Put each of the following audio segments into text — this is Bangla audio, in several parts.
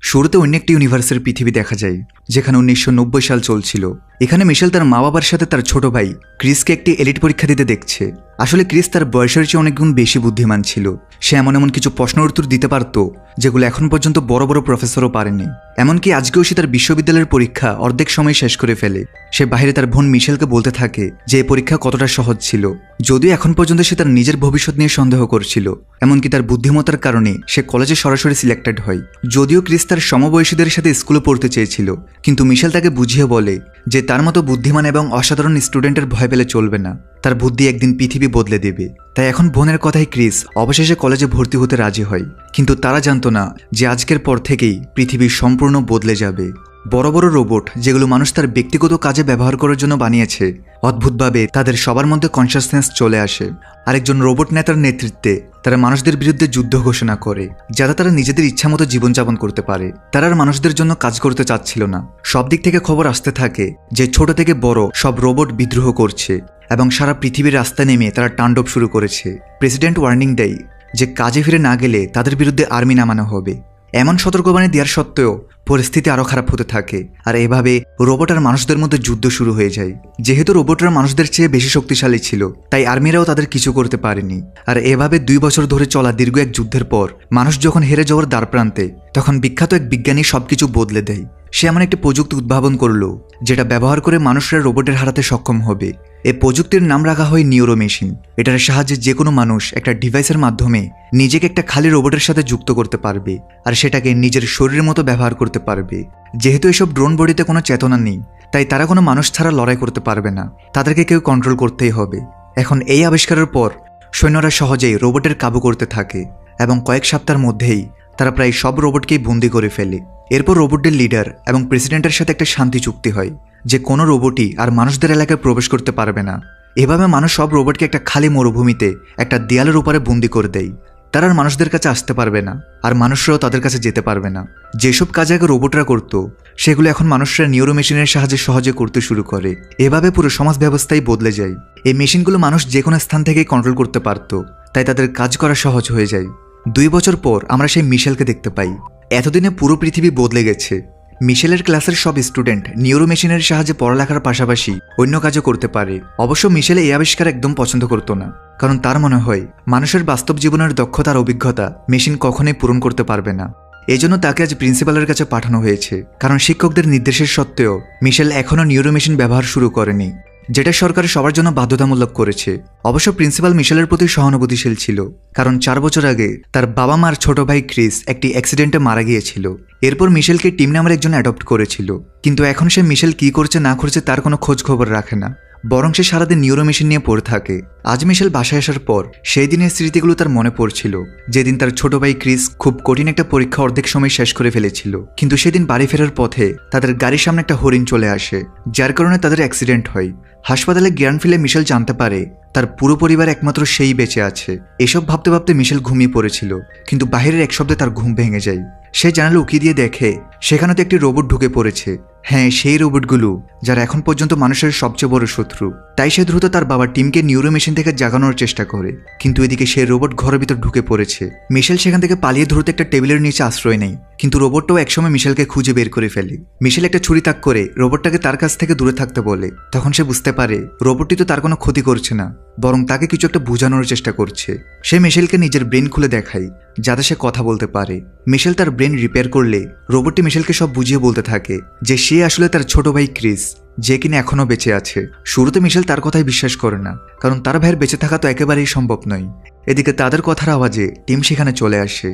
শুরুতে অন্য একটি ইউনিভার্সের পৃথিবী দেখা যায়, যেখানে 1990 সাল চলছিল। এখানে মিশেল তার মা বাবার সাথে তার ছোট ভাই ক্রিসকে একটি এলিট পরীক্ষা দিতে দেখছে। আসলে ক্রিস তার বয়সের চেয়ে অনেক গুণ বেশি বুদ্ধিমান ছিল। সে এমন এমন কিছু প্রশ্নের উত্তর দিতে পারত যেগুলো এখন পর্যন্ত বড় বড় প্রফেসরও পারেনি। এমনকি আজকেও সে তার বিশ্ববিদ্যালয়ের পরীক্ষা অর্ধেক সময় শেষ করে ফেলে। সে বাইরে তার বোন মিশেলকে বলতে থাকে যে এই পরীক্ষা কতটা সহজ ছিল, যদিও এখন পর্যন্ত সে তার নিজের ভবিষ্যৎ নিয়ে সন্দেহ করছিল। এমনকি তার বুদ্ধিমত্তার কারণে সে কলেজে সরাসরি সিলেক্টেড হয়। যদিও ক্রিস তার সমবয়সীদের সাথে স্কুলে পড়তে চেয়েছিল, কিন্তু মিশেল তাকে বুঝিয়ে বলে যে তার মতো বুদ্ধিমান এবং অসাধারণ স্টুডেন্টের ভয় পেলে চলবে না, তার বুদ্ধি একদিন পৃথিবী বদলে দেবে। তাই এখন বোনের কথায় ক্রিস অবশেষে কলেজে ভর্তি হতে রাজি হয়। কিন্তু তারা জানতো না যে আজকের পর থেকেই পৃথিবী সম্পূর্ণ বদলে যাবে। বড় বড় রোবট, যেগুলো মানুষ তার ব্যক্তিগত কাজে ব্যবহার করার জন্য বানিয়েছে, অদ্ভুতভাবে তাদের সবার মধ্যে কনসাসনেস চলে আসে। আরেকজন রোবট নেতার নেতৃত্বে তারা মানুষদের বিরুদ্ধে যুদ্ধ ঘোষণা করে, যাতে তারা নিজেদের ইচ্ছামতো জীবনযাপন করতে পারে। তারা আর মানুষদের জন্য কাজ করতে চাচ্ছিল না। সব দিক থেকে খবর আসতে থাকে যে ছোট থেকে বড় সব রোবট বিদ্রোহ করছে এবং সারা পৃথিবীর রাস্তায় নেমে তারা তাণ্ডব শুরু করেছে। প্রেসিডেন্ট ওয়ার্নিং দেয় যে কাজে ফিরে না গেলে তাদের বিরুদ্ধে আর্মি নামানো হবে। এমন সতর্কবাণী দেওয়ার সত্ত্বেও পরিস্থিতি আরও খারাপ হতে থাকে, আর এভাবে রোবট আর মানুষদের মধ্যে যুদ্ধ শুরু হয়ে যায়। যেহেতু রোবটরা মানুষদের চেয়ে বেশি শক্তিশালী ছিল, তাই আর্মিরাও তাদের কিছু করতে পারেনি। আর এভাবে 2 বছর ধরে চলা দীর্ঘ এক যুদ্ধের পর মানুষ যখন হেরে যাওয়ার দ্বারপ্রান্তে, তখন বিখ্যাত এক বিজ্ঞানী সবকিছু বদলে দেয়। সে এমন একটি প্রযুক্তি উদ্ভাবন করলো যেটা ব্যবহার করে মানুষরা রোবটের হারাতে সক্ষম হবে। এই প্রযুক্তির নাম রাখা হয় নিউরো মেশিন। এটার সাহায্যে যে কোনো মানুষ একটা ডিভাইসের মাধ্যমে নিজেকে একটা খালি রোবটের সাথে যুক্ত করতে পারবে, আর সেটাকে নিজের শরীরের মতো ব্যবহার করতে পারবে। যেহেতু এসব ড্রোন বডিতে কোনো চেতনা নেই, তাই তারা কোনো মানুষ ছাড়া লড়াই করতে পারবে না। তাদেরকে কেউ কন্ট্রোল করতেই হবে। এখন এই আবিষ্কারের পর সৈন্যরা সহজেই রোবটের কাবু করতে থাকে এবং কয়েক সপ্তাহের মধ্যেই তারা প্রায় সব রোবটকেই বন্দি করে ফেলে। এরপর রোবটদের লিডার এবং প্রেসিডেন্টের সাথে একটা শান্তি চুক্তি হয় যে কোনো রোবটই আর মানুষদের এলাকায় প্রবেশ করতে পারবে না। এভাবে মানুষ সব রোবটকে একটা খালি মরুভূমিতে একটা দেয়ালের উপরে বন্দি করে দেয়। তারা আর মানুষদের কাছে আসতে পারবে না, আর মানুষরাও তাদের কাছে যেতে পারবে না। যেসব কাজ আগে রোবটরা করত, সেগুলো এখন মানুষরা নিউরো মেশিনের সাহায্যে সহজে করতে শুরু করে। এভাবে পুরো সমাজ ব্যবস্থাই বদলে যায়। এই মেশিনগুলো মানুষ যে কোনো স্থান থেকেই কন্ট্রোল করতে পারত, তাই তাদের কাজ করা সহজ হয়ে যায়। 2 বছর পর আমরা সেই মিশেলকে দেখতে পাই। এতদিনে পুরো পৃথিবী বদলে গেছে। মিশেলের ক্লাসের সব স্টুডেন্ট নিউরো মেশিনের সাহায্যে পড়ালেখার পাশাপাশি অন্য কাজও করতে পারে। অবশ্য মিশেল এই আবিষ্কার একদম পছন্দ করতো না, কারণ তার মনে হয় মানুষের বাস্তব জীবনের দক্ষতার অভিজ্ঞতা মেশিন কখনোই পূরণ করতে পারবে না। এজন্য তাকে আজ প্রিন্সিপালের কাছে পাঠানো হয়েছে, কারণ শিক্ষকদের নির্দেশের সত্ত্বেও মিশেল এখনও নিউরো মেশিন ব্যবহার শুরু করেনি, যেটা সরকার সবার জন্য বাধ্যতামূলক করেছে। অবশ্য প্রিন্সিপাল মিশেলের প্রতি সহানুভূতিশীল ছিল, কারণ 4 বছর আগে তার বাবা মার ছোট ভাই ক্রিস একটি অ্যাক্সিডেন্টে মারা গিয়েছিল। এরপর মিশেলকে টিম নামের একজন অ্যাডপ্ট করেছিল, কিন্তু এখন সে মিশেল কি করছে না করছে তার কোনো খোঁজ খবর রাখে না, বরং সে সারাদিন নিউরো মেশিন নিয়ে পড়ে থাকে। আজ মিশেল বাসায় আসার পর সেই দিনের স্মৃতিগুলো তার মনে পড়ছিল, যেদিন তার ছোট ভাই ক্রিস খুব কঠিন একটা পরীক্ষা অর্ধেক সময় শেষ করে ফেলেছিল। কিন্তু সেদিন বাড়ি ফেরার পথে তাদের গাড়ির সামনে একটা হরিণ চলে আসে, যার কারণে তাদের অ্যাক্সিডেন্ট হয়। হাসপাতালে জ্ঞান ফিরে মিশেল জানতে পারে তার পুরো পরিবার একমাত্র সেই বেঁচে আছে। এসব ভাবতে ভাবতে মিশেল ঘুমিয়ে পড়েছিল, কিন্তু বাহিরের এক শব্দে তার ঘুম ভেঙে যায়। সে জানালা উকি দিয়ে দেখে সেখানে তো একটি রোবট ঢুকে পড়েছে। হ্যাঁ, সেই রোবটগুলো যারা এখন পর্যন্ত মানুষের সবচেয়ে বড় শত্রু। তাই সে দ্রুত তার বাবার টিমকে নিউরো মেশিন থেকে জাগানোর চেষ্টা করে, কিন্তু এদিকে সেই রোবট ঘরের ভিতর ঢুকে পড়েছে। মিশেল সেখান থেকে পালিয়ে দ্রুত একটা টেবিলের নিচে আশ্রয় নেয়, কিন্তু রোবটটাও একসময় মিশেলকে খুঁজে বের করে ফেলে। মিশেল একটা ছুরি তাক করে রোবটটাকে তার কাছ থেকে দূরে থাকতে বলে। তখন সে বুঝতে পারে রোবটটি তো তার কোনো ক্ষতি করছে না, বরং তাকে কিছু একটা বোঝানোর চেষ্টা করছে। সে মিশেলকে নিজের ব্রেন খুলে দেখায় যাতে সে কথা বলতে পারে। মিশেল তার ব্রেন রিপেয়ার করলে রোবটটি মিশেলকে সব বুঝিয়ে বলতে থাকে যে সে আসলে তার ছোট ভাই ক্রিস, যে কিনা এখনো বেঁচে আছে। শুরুতে মিশেল তার কথাই বিশ্বাস করে না, কারণ তার ভাইয়ের বেঁচে থাকা তো একেবারেই সম্ভব নয়। এদিকে তাদের কথার আওয়াজে টিম সেখানে চলে আসে,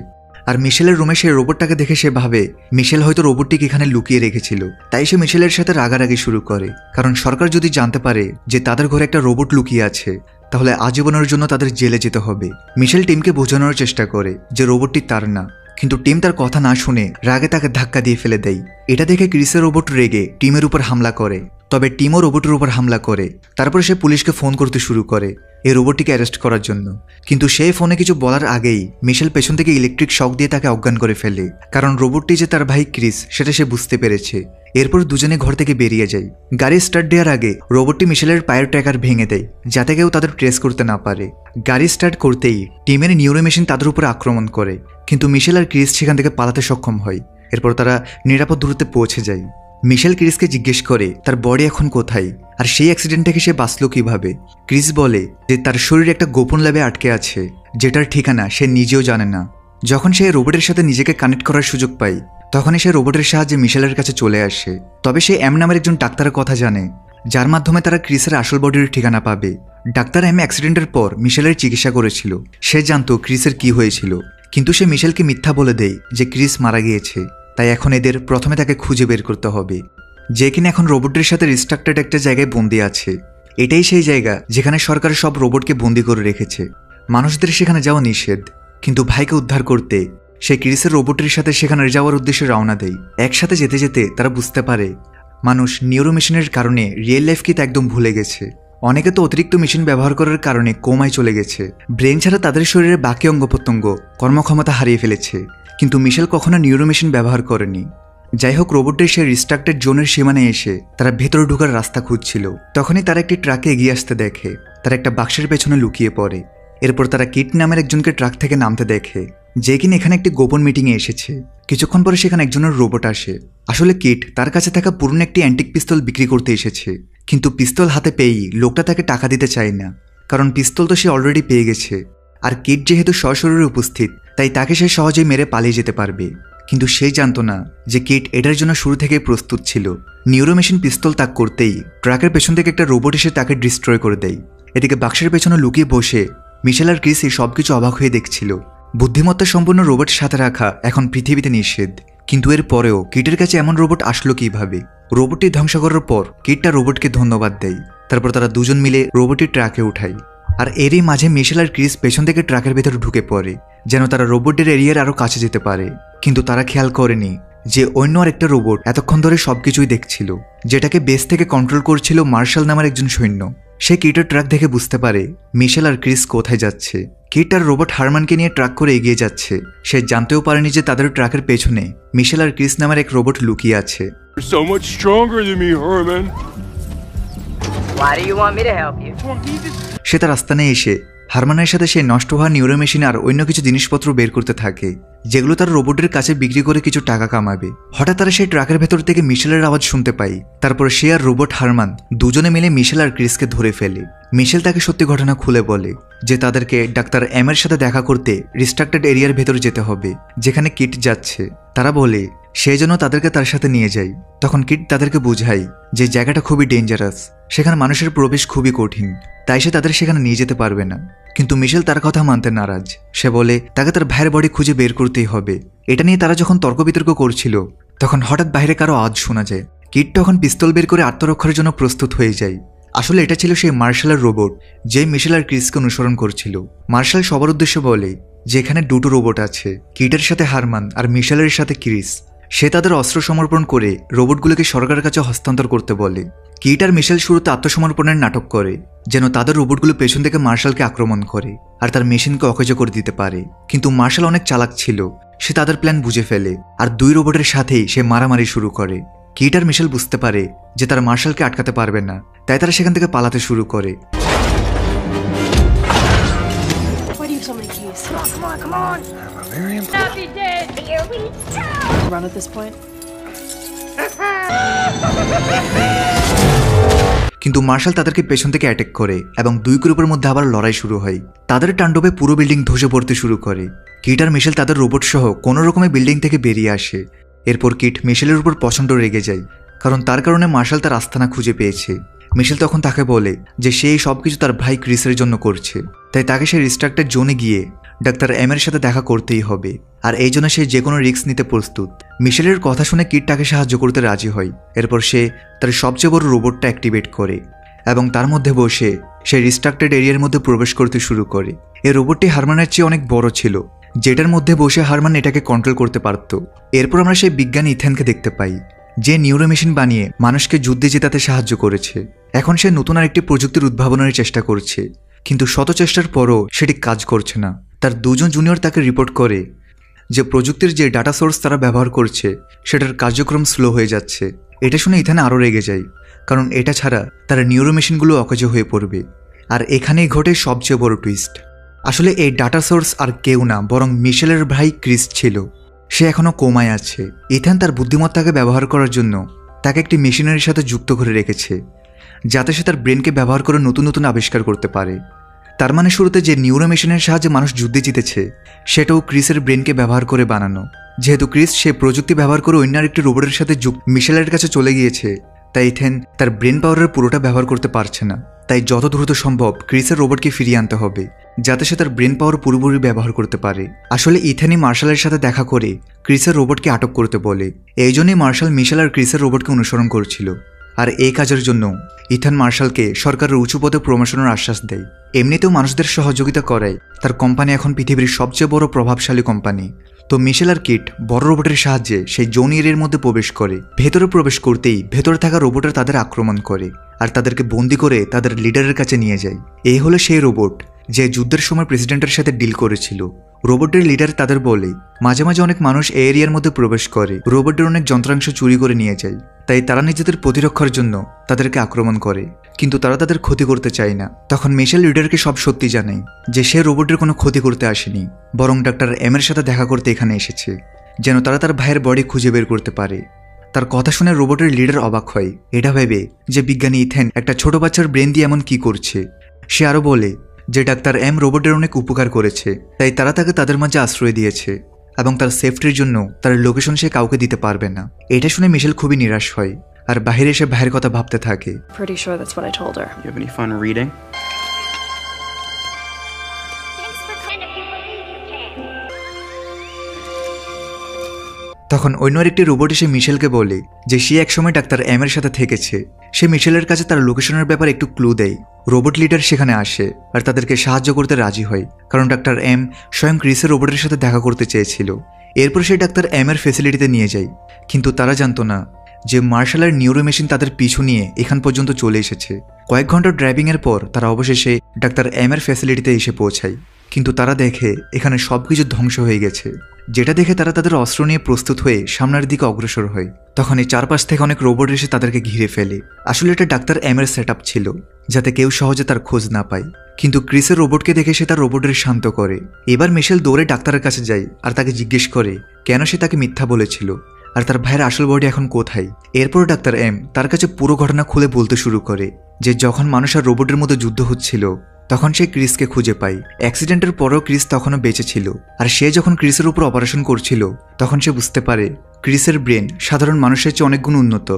আর মিশেলের রুমে সেই রোবটটাকে দেখে সে ভাবে মিশেল হয়তো রোবটটিকে এখানে লুকিয়ে রেখেছিল। তাই সে মিশেলের সাথে রাগারাগি শুরু করে, কারণ সরকার যদি জানতে পারে যে তাদের ঘরে একটা রোবট লুকিয়ে আছে, তাহলে আজীবনের জন্য তাদের জেলে যেতে হবে। মিশেল টিমকে বোঝানোর চেষ্টা করে যে রোবটটি তার না, কিন্তু টিম তার কথা না শুনে রাগে তাকে ধাক্কা দিয়ে ফেলে দেয়। এটা দেখে ক্রিসের রোবট রেগে টিমের উপর হামলা করে, তবে টিমও রোবটের উপর হামলা করে। তারপর সে পুলিশকে ফোন করতে শুরু করে এই রোবটটিকে অ্যারেস্ট করার জন্য। কিন্তু সেই ফোনে কিছু বলার আগেই মিশেল পেছন থেকে ইলেকট্রিক শক দিয়ে তাকে অজ্ঞান করে ফেলে, কারণ রোবটটি যে তার ভাই ক্রিস সেটা সে বুঝতে পেরেছে। এরপর দুজনে ঘর থেকে বেরিয়ে যায়। গাড়ি স্টার্ট দেওয়ার আগে রোবটটি মিশেলের পায়ের ট্র্যাকার ভেঙে দেয়, যাতে কেউ তাদের ট্রেস করতে না পারে। গাড়ি স্টার্ট করতেই টিমের নিউরো মেশিন তাদের উপর আক্রমণ করে, কিন্তু মিশেল আর ক্রিস সেখান থেকে পালাতে সক্ষম হয়। এরপর তারা নিরাপদ দূরত্বে পৌঁছে যায়। মিশেল ক্রিসকে জিজ্ঞেস করে তার বডি এখন কোথায় আর সেই অ্যাক্সিডেন্ট থেকে সে বাঁচলো কিভাবে। ক্রিস বলে যে তার শরীরে একটা গোপন ল্যাবে আটকে আছে, যেটার ঠিকানা সে নিজেও জানে না। যখন সে রোবটের সাথে নিজেকে কানেক্ট করার সুযোগ পায়, তখনই সে রোবটের সাহায্যে মিশেলের কাছে চলে আসে। তবে সে এম নামের একজন ডাক্তারের কথা জানে, যার মাধ্যমে তারা ক্রিসের আসল বডির ঠিকানা পাবে। ডাক্তার এম অ্যাক্সিডেন্টের পর মিশেলের চিকিৎসা করেছিল। সে জানতো ক্রিসের কি হয়েছিল, কিন্তু সে মিশেলকে মিথ্যা বলে দেয় যে ক্রিস মারা গিয়েছে। তাই এখন এদের প্রথমে তাকে খুঁজে বের করতে হবে, যে কিনা এখন রোবটের সাথে রিস্ট্রাক্টেড একটা জায়গায় বন্দি আছে। এটাই সেই জায়গা যেখানে সরকার সব রোবটকে বন্দি করে রেখেছে। মানুষদের সেখানে যাওয়া নিষেধ, কিন্তু ভাইকে উদ্ধার করতে সে ক্রিসের রোবটের সাথে সেখানে যাওয়ার উদ্দেশ্যে রওনা দেয়। একসাথে যেতে যেতে তারা বুঝতে পারে মানুষ নিউরো মেশিনের কারণে রিয়েল লাইফকে তো একদম ভুলে গেছে। অনেকে তো অতিরিক্ত মেশিন ব্যবহার করার কারণে কোমায় চলে গেছে। ব্রেন ছাড়া তাদের শরীরের বাকি অঙ্গ প্রত্যঙ্গ কর্মক্ষমতা হারিয়ে ফেলেছে। কিন্তু মিশেল কখনো নিউরো মেশিন ব্যবহার করেনি। যাই হোক, রোবটের সে রিস্ট্রাক্টেড জোনের সীমানায় এসে তারা ভেতরে ঢোকার রাস্তা খুঁজছিল। তখনই তারা একটি ট্রাকে এগিয়ে আসতে দেখে। তারা একটা বাক্সের পেছনে লুকিয়ে পড়ে। এরপর তারা কিট নামের একজনকে ট্রাক থেকে নামতে দেখে, যে কিনা এখানে একটি গোপন মিটিংয়ে এসেছে। কিছুক্ষণ পরে সেখানে একজনের রোবট আসে। আসলে কিট তার কাছে থাকা পুরনো একটি অ্যান্টিক পিস্তল বিক্রি করতে এসেছে, কিন্তু পিস্তল হাতে পেয়েই লোকটা তাকে টাকা দিতে চায় না, কারণ পিস্তল তো সে অলরেডি পেয়ে গেছে। আর কিট যেহেতু সশরীরে উপস্থিত, তাই তাকে সে সহজেই মেরে পালিয়ে যেতে পারবে। কিন্তু সে জানতো না যে কিট এটার জন্য শুরু থেকেই প্রস্তুত ছিল। নিউরো মেশিন পিস্তল তাক করতেই ট্রাকের পেছন থেকে একটা রোবট এসে তাকে ডিস্ট্রয় করে দেয়। এদিকে বাক্সের পেছনে লুকিয়ে বসে মিশেল আর ক্রিস এই সবকিছু অবাক হয়ে দেখছিল। বুদ্ধিমত্তা সম্পন্ন রোবট সাথে রাখা এখন পৃথিবীতে নিষেধ, কিন্তু এর পরেও কিটের কাছে এমন রোবট আসলো কিভাবে? রোবটটি ধ্বংস করার পর কিটটা রোবটকে ধন্যবাদ দেয়। তারপর তারা দুজন মিলে রোবটটি ট্রাকে উঠায়। আর এরই মাঝে মিশেল আর ক্রিস পেছন থেকে ট্রাকের ভেতরে ঢুকে পড়ে, যেন তারা রোবটের এরিয়ার আরো কাছে যেতে পারে। কিন্তু তারা খেয়াল করেনি যে অন্য আর একটা রোবট এতক্ষণ ধরে সবকিছুই দেখছিল, যেটাকে বেস থেকে কন্ট্রোল করছিল মার্শাল নামের একজন সৈন্য। সে কিটের ট্রাক দেখে বুঝতে পারে মিশেল আর ক্রিস কোথায় যাচ্ছে। কিট আর রোবট হারমানকে নিয়ে ট্রাক করে এগিয়ে যাচ্ছে। সে জানতেও পারেনি যে তাদের ট্রাকের পেছনে মিশেল আর ক্রিস নামের এক রোবট লুকিয়ে আছে। সে তার আস্তানে এসে হারমানের সাথে সে নষ্ট হওয়া নিউরো মেশিন আর অন্য কিছু জিনিসপত্র বের করতে থাকে, যেগুলো তার রোবটের কাছে বিক্রি করে কিছু টাকা কামাবে। হঠাৎ তারা সেই ট্রাকের ভেতর থেকে মিশেলের আওয়াজ শুনতে পায়। তারপর সে আর রোবট হারমান দুজনে মিলে মিশেল আর ক্রিসকে ধরে ফেলে। মিশেল তাকে সত্যি ঘটনা খুলে বলে যে তাদেরকে ডাক্তার এম এর সাথে দেখা করতে রিস্ট্রাক্টেড এরিয়ার ভেতর যেতে হবে, যেখানে কিট যাচ্ছে। তারা বলে সেই জন্য তাদেরকে তার সাথে নিয়ে যায়। তখন কিট তাদেরকে বোঝায় যে জায়গাটা খুবই ডেঞ্জারাস, সেখানে মানুষের প্রবেশ খুবই কঠিন, তাই সে তাদের সেখানে নিয়ে যেতে পারবে না। কিন্তু মিশেল তার কথা মানতে নারাজ। সে বলে তাকে তার ভাইয়ের বডি খুঁজে বের করতেই হবে। এটা নিয়ে তারা যখন তর্ক বিতর্ক করছিল, তখন হঠাৎ বাইরে কারো আওয়াজ শোনা যায়। কিট তখন পিস্তল বের করে আত্মরক্ষার জন্য প্রস্তুত হয়ে যায়। আসলে এটা ছিল সেই মার্শালের রোবট, যে মিশেল আর ক্রিসকে অনুসরণ করছিল। মার্শাল সবার উদ্দেশ্যে বলে যে এখানে দুটো রোবট আছে, কিটের সাথে হারমান আর মিশেলের সাথে ক্রিস। সে তাদের অস্ত্র সমর্পণ করে রোবটগুলোকে সরকারের কাছে হস্তান্তর করতে বলে। কিট আর মিশেল শুরুতে আত্মসমর্পণের নাটক করে, যেন তাদের রোবটগুলো পেছন থেকে মার্শালকে আক্রমণ করে আর তার মেশিনকে অকেজ করে দিতে পারে। কিন্তু মার্শাল অনেক চালাক ছিল, সে তাদের প্ল্যান বুঝে ফেলে আর দুই রোবটের সাথেই সে মারামারি শুরু করে। কিট আর মিশেল বুঝতে পারে যে তারা মার্শালকে আটকাতে পারবে না, তাই তারা সেখান থেকে পালাতে শুরু করে। কিন্তু মার্শাল তাদেরকে পেছন থেকে অ্যাটাক করে এবং দুই গ্রুপের মধ্যে আবার লড়াই শুরু হয়। তাদের তাণ্ডবে পুরো বিল্ডিং ধসে পড়তে শুরু করে। কিট আর মিশেল তাদের রোবট সহ কোনো রকমের বিল্ডিং থেকে বেরিয়ে আসে। এরপর কিট মিশেলের উপর প্রচণ্ড রেগে যায়, কারণ তার কারণে মার্শাল তার আস্তানা খুঁজে পেয়েছে। মিশেল তখন তাকে বলে যে সে এই সবকিছু তার ভাই ক্রিসের জন্য করছে, তাই তাকে সে রিস্ট্রাক্টেড জোনে গিয়ে ডাক্তার এম এর সাথে দেখা করতেই হবে, আর এই জন্য সে যে কোনো রিস্ক নিতে প্রস্তুত। মিশেলের কথা শুনে কিট তাকে সাহায্য করতে রাজি হয়। এরপর সে তার সবচেয়ে বড় রোবটটা অ্যাক্টিভেট করে এবং তার মধ্যে বসে সে রিস্ট্রাক্টেড এরিয়ার মধ্যে প্রবেশ করতে শুরু করে। এই রোবটটি হারমানের চেয়ে অনেক বড় ছিল, যেটার মধ্যে বসে হারমান এটাকে কন্ট্রোল করতে পারত। এরপর আমরা সেই বিজ্ঞানী ইথেনকে দেখতে পাই, যে নিউরো মেশিন বানিয়ে মানুষকে যুদ্ধে জেতাতে সাহায্য করেছে। এখন সে নতুন আরেকটি প্রযুক্তির উদ্ভাবনের চেষ্টা করছে, কিন্তু শত চেষ্টার পরও সেটি কাজ করছে না। তার দুজন জুনিয়র তাকে রিপোর্ট করে যে প্রযুক্তির যে ডাটা সোর্স তারা ব্যবহার করছে সেটার কার্যক্রম স্লো হয়ে যাচ্ছে। এটা শুনে ইথানে আরও রেগে যায়, কারণ এটা ছাড়া তার নিউরো মেশিনগুলো অকেজ হয়ে পড়বে। আর এখানেই ঘটে সবচেয়ে বড় টুইস্ট। আসলে এই ডাটা সোর্স আর কেউ না, বরং মিশেলের ভাই ক্রিস ছিল। সে এখনও কোমায় আছে। ইথান তার বুদ্ধিমত্তাকে ব্যবহার করার জন্য তাকে একটি মেশিনারির সাথে যুক্ত করে রেখেছে, যাতে সে তার ব্রেনকে ব্যবহার করে নতুন নতুন আবিষ্কার করতে পারে। তার মানে শুরুতে যে নিউরো মেশিনের সাহায্যে মানুষ যুদ্ধে জিতেছে, সেটাও ক্রিসের ব্রেনকে ব্যবহার করে বানানো। যেহেতু ক্রিস সে প্রযুক্তি ব্যবহার করে অন্য আরেকটি রোবটের সাথে মিশেলের কাছে চলে গিয়েছে, তাই ইথেন তার ব্রেন পাওয়ারের পুরোটা ব্যবহার করতে পারছে না। তাই যত দ্রুত সম্ভব ক্রিসের রোবটকে ফিরিয়ে আনতে হবে, যাতে সে তার ব্রেন পাওয়ার পুরোপুরি ব্যবহার করতে পারে। আসলে ইথেনই মার্শালের সাথে দেখা করে ক্রিসের রোবটকে আটক করতে বলে। এই জন্যই মার্শাল মিশেল আর ক্রিসের রোবটকে অনুসরণ করছিল। আর এই কাজের জন্য ইথান মার্শালকে সরকারের উঁচু পদে প্রমোশনের আশ্বাস দেয়। এমনিতেও মানুষদের সহযোগিতা করায় তার কোম্পানি এখন পৃথিবীর সবচেয়ে বড় প্রভাবশালী কোম্পানি। তো মিশেল আর কিট বড় রোবটের সাহায্যে সেই জোন এরিয়ার মধ্যে প্রবেশ করে। ভেতরে প্রবেশ করতেই ভেতরে থাকা রোবটরা তাদের আক্রমণ করে আর তাদেরকে বন্দি করে তাদের লিডারের কাছে নিয়ে যায়। এই হলো সেই রোবট যে যুদ্ধের সময় প্রেসিডেন্টের সাথে ডিল করেছিল। রোবটের লিডার তাদের বলে মাঝে মাঝে অনেক মানুষ এই এরিয়ার মধ্যে প্রবেশ করে, রোবটের অনেক যন্ত্রাংশ চুরি করে নিয়ে যায়। তাই তারা নিজেদের প্রতিরক্ষার জন্য তাদেরকে আক্রমণ করে, কিন্তু তারা তাদের ক্ষতি করতে চায় না। তখন মিশেল লিডারকে সব সত্যি জানায় যে সে রোবটের কোনো ক্ষতি করতে আসেনি, বরং ডাক্তার এম এর সাথে দেখা করতে এখানে এসেছে, যেন তারা তার ভাইয়ের বডি খুঁজে বের করতে পারে। তার কথা শুনে রোবটের লিডার অবাক হয়, এটা ভেবে যে বিজ্ঞানী ইথেন একটা ছোট বাচ্চার ব্রেন দিয়ে এমন কি করছে। সে আরও বলে যে ডাক্তার এম রোবটের অনেক উপকার করেছে, তাই তারা তাকে তাদের মাঝে আশ্রয় দিয়েছে এবং তার সেফটির জন্য তার লোকেশন সে কাউকে দিতে পারবে না। এটা শুনে মিশেল খুবই নিরাশ হয় আর বাহিরে এসে ভাইয়ের কথা ভাবতে থাকে। Pretty sure that's what I told her. You have any fun reading? তখন অন্য আরেকটি রোবট এসে মিশেলকে বলে যে সে একসময় ডাক্তার এম এর সাথে থেকেছে। সে মিশেলের কাছে তার লোকেশনের ব্যাপারে একটু ক্লু দেয়। রোবট লিডার সেখানে আসে আর তাদেরকে সাহায্য করতে রাজি হয়, কারণ ডাক্তার এম স্বয়ং ক্রিসের রোবটের সাথে দেখা করতে চেয়েছিল। এরপর সে ডাক্তার এম এর ফ্যাসিলিটিতে নিয়ে যায়, কিন্তু তারা জানতো না যে মার্শালের নিউরো মেশিন তাদের পিছু নিয়ে এখান পর্যন্ত চলে এসেছে। কয়েক ঘন্টার ড্রাইভিংয়ের পর তারা অবশেষে ডাক্তার এম এর ফ্যাসিলিটিতে এসে পৌঁছায়, কিন্তু তারা দেখে এখানে সবকিছু ধ্বংস হয়ে গেছে। যেটা দেখে তারা তাদের অস্ত্র নিয়ে প্রস্তুত হয়ে সামনের দিকে অগ্রসর হয়। তখন এই চারপাশ থেকে অনেক রোবট এসে তাদেরকে ঘিরে ফেলে। আসলে এটা ডাক্তার এম এর সেট ছিল, যাতে কেউ সহজে তার খোঁজ না পায়। কিন্তু ক্রিসের রোবটকে দেখে সে তার রোবটের শান্ত করে। এবার মিশেল দৌড়ে ডাক্তারের কাছে যায় আর তাকে জিজ্ঞেস করে কেন সে তাকে মিথ্যা বলেছিল আর তার ভাইয়ের আসল বডি এখন কোথায়। এরপর ডাক্তার এম তার কাছে পুরো ঘটনা খুলে বলতে শুরু করে যে যখন মানুষ আর রোবটের মধ্যে যুদ্ধ হচ্ছিল, তখন সে ক্রিসকে খুঁজে পায়। অ্যাক্সিডেন্টের পরেও ক্রিস তখনও বেঁচে ছিল, আর সে যখন ক্রিসের উপর অপারেশন করছিল তখন সে বুঝতে পারে ক্রিসের ব্রেন সাধারণ মানুষের চেয়ে অনেক গুণ উন্নত।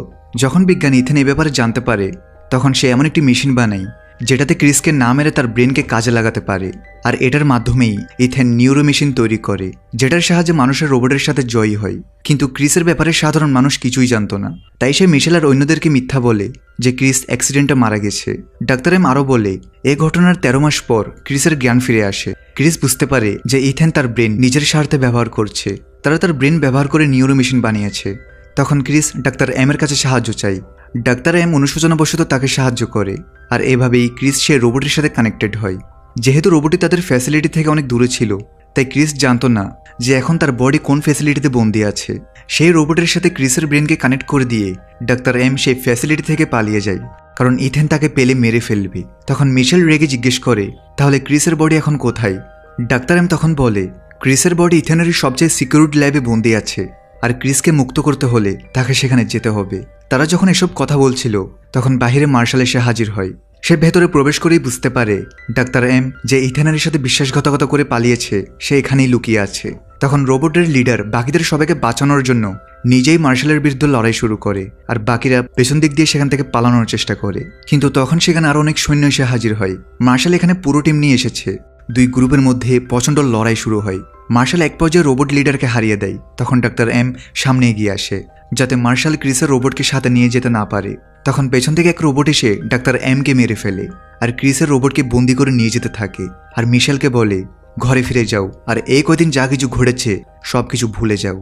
যখন বিজ্ঞানী ইথেন এই ব্যাপারে জানতে পারে, তখন সে এমন একটি মেশিন বানায় যেটাতে ক্রিসকে না মেরে তার ব্রেনকে কাজে লাগাতে পারে। আর এটার মাধ্যমেই ইথেন নিউরো মেশিন তৈরি করে, যেটার সাহায্যে মানুষের রোবটের সাথে জয়ী হয়। কিন্তু ক্রিসের ব্যাপারে সাধারণ মানুষ কিছুই জানতো না, তাই সে মিশেল আর অন্যদেরকে মিথ্যা বলে যে ক্রিস অ্যাক্সিডেন্টে মারা গেছে। ডাক্তার এম আরও বলে এই ঘটনার 13 মাস পর ক্রিসের জ্ঞান ফিরে আসে। ক্রিস বুঝতে পারে যে ইথেন তার ব্রেন নিজের স্বার্থে ব্যবহার করছে, তারা তার ব্রেন ব্যবহার করে নিউরো মেশিন বানিয়েছে। তখন ক্রিস ডাক্তার এম এর কাছে সাহায্য চাই। ডাক্তার এম অনুশোচনাবশত তাকে সাহায্য করে, আর এভাবেই ক্রিস সে রোবটের সাথে কানেক্টেড হয়। যেহেতু রোবটটি তাদের ফ্যাসিলিটি থেকে অনেক দূরে ছিল, তাই ক্রিস জানতো না যে এখন তার বডি কোন ফ্যাসিলিটিতে বন্দি আছে। সেই রোবটের সাথে ক্রিসের ব্রেনকে কানেক্ট করে দিয়ে ডাক্তার এম সেই ফ্যাসিলিটি থেকে পালিয়ে যায়, কারণ ইথেন তাকে পেলে মেরে ফেলবে। তখন মিশেল রেগে জিজ্ঞেস করে তাহলে ক্রিসের বডি এখন কোথায়। ডাক্তার এম তখন বলে ক্রিসের বডি ইথেনের সবচেয়ে সিকিউরড ল্যাবে বন্দি আছে, আর ক্রিসকে মুক্ত করতে হলে তাকে সেখানে যেতে হবে। তারা যখন এসব কথা বলছিল, তখন বাহিরে মার্শাল এসে হাজির হয়। সে ভেতরে প্রবেশ করেই বুঝতে পারে ডাক্তার এম যে ইথেনের সাথে বিশ্বাসঘাতকতা করে পালিয়েছে সে এখানেই লুকিয়ে আছে। তখন রোবটের লিডার বাকিদের সবাইকে বাঁচানোর জন্য নিজেই মার্শালের বিরুদ্ধে লড়াই শুরু করে, আর বাকিরা পেছন দিক দিয়ে সেখান থেকে পালানোর চেষ্টা করে। কিন্তু তখন সেখানে আরও অনেক সৈন্য এসে হাজির হয়। মার্শাল এখানে পুরো টিম নিয়ে এসেছে। দুই গ্রুপের মধ্যে প্রচণ্ড লড়াই শুরু হয়। মার্শাল এক পর্যায়ে রোবট লিডারকে হারিয়ে দেয়। তখন ডাক্তার এম সামনে এগিয়ে আসে যাতে মার্শাল ক্রিসের রোবটকে সাথে নিয়ে যেতে না পারে। তখন পেছন থেকে এক রোবট এসে ডাক্তার এমকে মেরে ফেলে আর ক্রিসের রোবটকে বন্দি করে নিয়ে যেতে থাকে। আর মিশেলকে বলে ঘরে ফিরে যাও, আর এই কয়দিন যা কিছু ঘটেছে সব কিছু ভুলে যাও।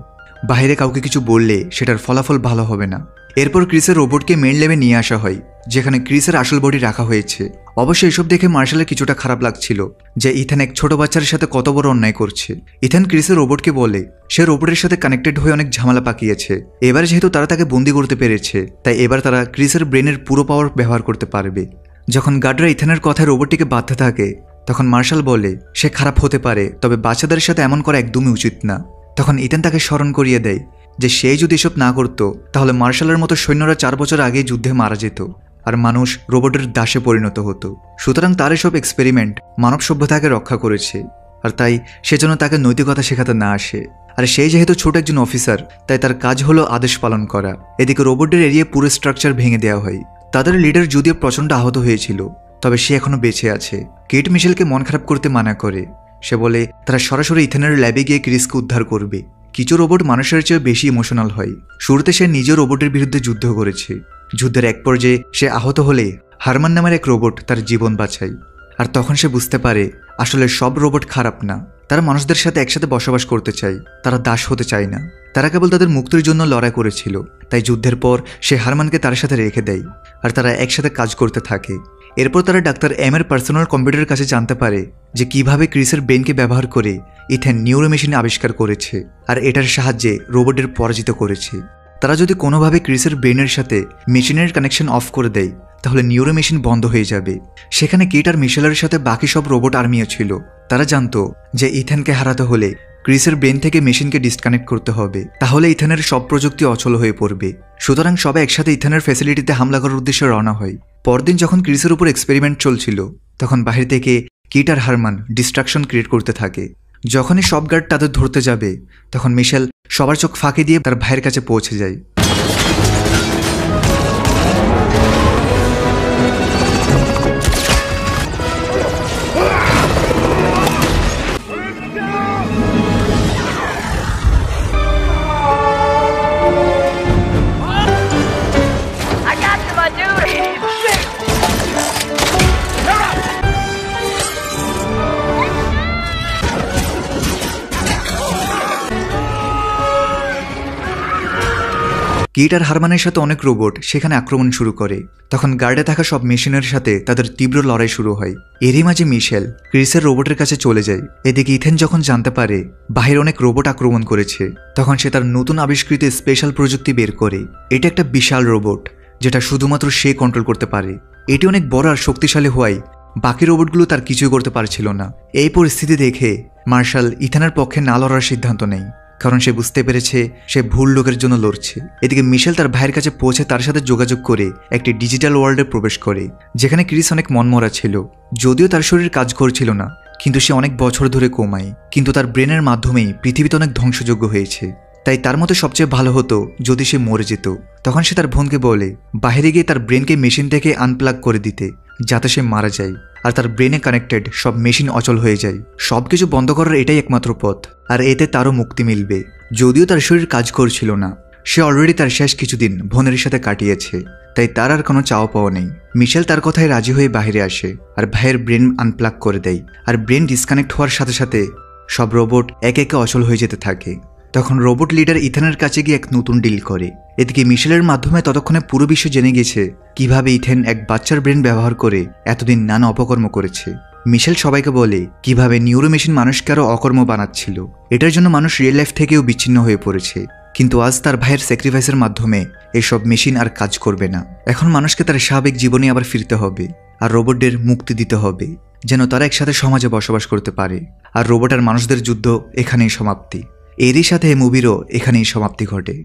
বাইরে কাউকে কিছু বললে সেটার ফলাফল ভালো হবে না। এরপর ক্রিসের রোবটকে মেন ল্যাবে নিয়ে আসা হয়, যেখানে ক্রিসের আসল বডি রাখা হয়েছে। অবশ্য এসব দেখে মার্শালের কিছুটা খারাপ লাগছিল যে ইথেন এক ছোট বাচ্চার সাথে কত বড় অন্যায় করছে। ইথেন ক্রিসের রোবটকে বলে সে রোবটের সাথে কানেক্টেড হয়ে অনেক ঝামেলা পাকিয়েছে। এবার যেহেতু তারা তাকে বন্দি করতে পেরেছে, তাই এবার তারা ক্রিসের ব্রেনের পুরো পাওয়ার ব্যবহার করতে পারবে। যখন গার্ডরা ইথেনের কথায় রোবটটিকে বাধ্য থাকে, তখন মার্শাল বলে সে খারাপ হতে পারে, তবে বাচ্চাদের সাথে এমন করা একদমই উচিত না। তখন ইথেন তাকে স্মরণ করিয়ে দেয় যে সে যদি এসব না করত তাহলে মার্শালের মতো সৈন্যরা 4 বছর আগে যুদ্ধে মারা যেত আর মানুষ রোবটের দাসে পরিণত হতো। সুতরাং তার এসব এক্সপেরিমেন্ট মানব সভ্যতাকে রক্ষা করেছে, আর তাই সেজন্য তাকে নৈতিকতা শেখাতে না আসে। আর সেই যেহেতু ছোট একজন অফিসার, তাই তার কাজ হলো আদেশ পালন করা। এদিকে রোবটদের এরিয়ে পুরো স্ট্রাকচার ভেঙে দেওয়া হয়। তাদের লিডার যদিও প্রচণ্ড আহত হয়েছিল, তবে সে এখনো বেঁচে আছে। কেট মিশেলকে মন খারাপ করতে মানা করে। সে বলে তারা সরাসরি ইথেনের ল্যাবে গিয়ে ক্রিসকে উদ্ধার করবে। কিছু রোবট মানুষের চেয়ে বেশি ইমোশনাল হয়। শুরুতে সে নিজের রোবটের বিরুদ্ধে যুদ্ধ করেছে। যুদ্ধের এক পর্যায়ে সে আহত হলে হারমান নামের এক রোবট তার জীবন বাঁচায়। আর তখন সে বুঝতে পারে আসলে সব রোবট খারাপ না, তারা মানুষদের সাথে একসাথে বসবাস করতে চায়, তারা দাস হতে চায় না। তারা কেবল তাদের মুক্তির জন্য লড়াই করেছিল। তাই যুদ্ধের পর সে হারমানকে তার সাথে রেখে দেয় আর তারা একসাথে কাজ করতে থাকে। এরপর তারা ডাক্তার এম এর পার্সোনাল কম্পিউটারের কাছে জানতে পারে যে কিভাবে ক্রিসের ব্রেনকে ব্যবহার করে ইথেন নিউরো মেশিন আবিষ্কার করেছে আর এটার সাহায্যে রোবটের পরাজিত করেছে। তারা যদি কোনোভাবে ক্রিসের ব্রেনের সাথে মেশিনের কানেকশন অফ করে দেয় তাহলে নিউরো মেশিন বন্ধ হয়ে যাবে। সেখানে কিট আর মিশেলের সাথে বাকি সব রোবট আর্মিও ছিল। তারা জানতো যে ইথেনকে হারাতে হলে ক্রিসের ব্রেন থেকে মেশিনকে ডিসকানেক্ট করতে হবে, তাহলে ইথেনের সব প্রযুক্তি অচল হয়ে পড়বে। সুতরাং সবাই একসাথে ইথেনের ফ্যাসিলিটিতে হামলা করার উদ্দেশ্যে রওনা হয়। পরদিন যখন ক্রিসের উপর এক্সপেরিমেন্ট চলছিল, তখন বাহির থেকে কিট আর হারমান ডিস্ট্রাকশন ক্রিয়েট করতে থাকে। যখনই সব গার্ড তাদের ধরতে যাবে, তখন মিশেল সবার চোখ ফাঁকি দিয়ে তার ভাইয়ের কাছে পৌঁছে যায়। কিট আর হারমানের সাথে অনেক রোবট সেখানে আক্রমণ শুরু করে। তখন গার্ডে থাকা সব মেশিনের সাথে তাদের তীব্র লড়াই শুরু হয়। এরই মাঝে মিশেল ক্রিসের রোবটের কাছে চলে যায়। এদিকে ইথেন যখন জানতে পারে বাহির অনেক রোবট আক্রমণ করেছে, তখন সে তার নতুন আবিষ্কৃত স্পেশাল প্রযুক্তি বের করে। এটা একটা বিশাল রোবট যেটা শুধুমাত্র সে কন্ট্রোল করতে পারে। এটি অনেক বড় আর শক্তিশালী হওয়ায় বাকি রোবটগুলো তার কিছুই করতে পারছিল না। এই পরিস্থিতি দেখে মার্শাল ইথেনের পক্ষে না লড়ার সিদ্ধান্ত নেয়, কারণ সে বুঝতে পেরেছে সে ভুল লোকের জন্য লড়ছে। এদিকে মিশেল তার ভাইয়ের কাছে পৌঁছে তার সাথে যোগাযোগ করে একটি ডিজিটাল ওয়ার্ল্ডে প্রবেশ করে, যেখানে ক্রিস অনেক মনমরা ছিল। যদিও তার শরীর কাজ করছিল না, কিন্তু সে অনেক বছর ধরে কোমায়। কিন্তু তার ব্রেনের মাধ্যমেই পৃথিবীতে অনেক ধ্বংসযোগ্য হয়েছে। তাই তার মতে সবচেয়ে ভালো হতো যদি সে মরে যেত। তখন সে তার বোনকে বলে বাইরে গিয়ে তার ব্রেনকে মেশিন থেকে আনপ্লাগ করে দিতে, যাতে সে মারা যায় আর তার ব্রেনে কানেক্টেড সব মেশিন অচল হয়ে যায়। সবকিছু বন্ধ করার এটাই একমাত্র পথ, আর এতে তারও মুক্তি মিলবে। যদিও তার শরীর কাজ করছিল না, সে অলরেডি তার শেষ কিছুদিন বোনের সাথে কাটিয়েছে, তাই তার আর কোনো চাওয়া পাওয়া নেই। মিশেল তার কথায় রাজি হয়ে বাইরে আসে আর ভাইয়ের ব্রেন আনপ্লাগ করে দেয়। আর ব্রেন ডিসকানেক্ট হওয়ার সাথে সাথে সব রোবট একে একে অচল হয়ে যেতে থাকে। তখন রোবট লিডার ইথেনের কাছে গিয়ে এক নতুন ডিল করে। এদিকে মিশেলের মাধ্যমে ততক্ষণে পুরো বিশ্ব জেনে গেছে কিভাবে ইথেন এক বাচ্চার ব্রেন ব্যবহার করে এতদিন নানা অপকর্ম করেছে। মিশেল সবাইকে বলে কিভাবে নিউরো মেশিন মানুষকে আরও অকর্ম বানাচ্ছিল। এটার জন্য মানুষ রিয়েল লাইফ থেকেও বিচ্ছিন্ন হয়ে পড়েছে। কিন্তু আজ তার ভাইয়ের স্যাক্রিফাইসের মাধ্যমে এসব মেশিন আর কাজ করবে না। এখন মানুষকে তার স্বাভাবিক জীবনে আবার ফিরতে হবে আর রোবটদের মুক্তি দিতে হবে, যেন তারা একসাথে সমাজে বসবাস করতে পারে। আর রোবট আর মানুষদের যুদ্ধ এখানেই সমাপ্তি। এরই সাথে মুভিরও এখানেই সমাপ্তি ঘটে।